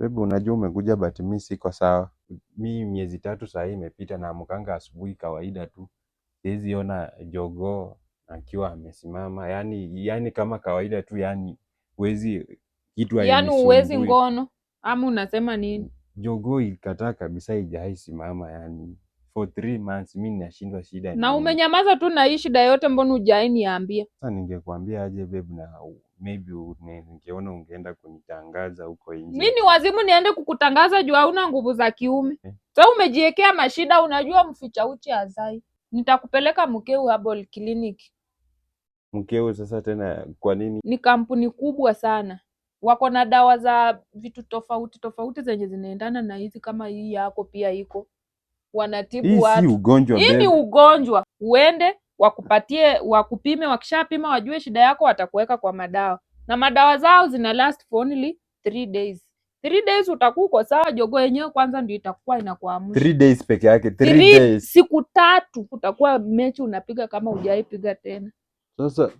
Babe, unajua umekuja but mi siko sawa. Mi miezi 3 sahii imepita na amkanga asubuhi kawaida tu. Siwezi ona jogoo akiwa amesimama. Yani kama kawaida tu, yani huwezi kitu Yaani huwezi hainisumbui. ngono ama unasema nini? Jogoo ilikataa kabisa, haijawahi simama yani. For 3 months mi ninashindwa shida ni Na nini. umenyamaza tu na hii shida yote, mbona hujawahi niambia? Sasa ningekuambia aje babe, na maybe ningeona ungeenda kunitangaza huko nje. Mi ni wazimu niende kukutangaza juu hauna nguvu za kiume? Sasa umejiwekea mashida, unajua mficha uchi hazai. Nitakupeleka Mkeu Herbal Clinic. Mkeo sasa tena kwa nini? Ni kampuni kubwa sana, wako na dawa za vitu tofauti tofauti zenye zinaendana na hizi, kama hii yako pia iko, wanatibu Hii si watu. ugonjwa Hii ni babe. ugonjwa, uende wakupatie, wakupime, wakishapima wajue shida yako, watakuweka kwa madawa, na madawa zao zina last for only 3 days. 3 days utakuwa uko sawa. Jogoo yenyewe kwanza ndio itakuwa inakuamsha. 3 days peke yake, 3 days. Siku 3 utakuwa mechi unapiga kama hujaipiga tena. Sasa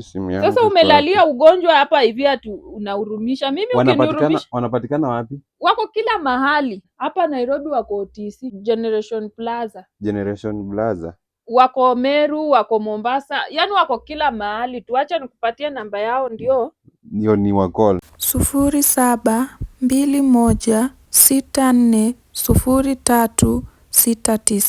simu yangu Sasa umelalia ugonjwa hapa hivi ati unahurumisha. Mimi ukinihurumisha. Wanapatikana wapi? Wako kila mahali. Hapa Nairobi wako OTC, Generation Plaza. Generation Plaza. Wako Meru, wako Mombasa, yani wako kila mahali. Tuache nikupatie namba yao ndio ni wa call. 0721640369.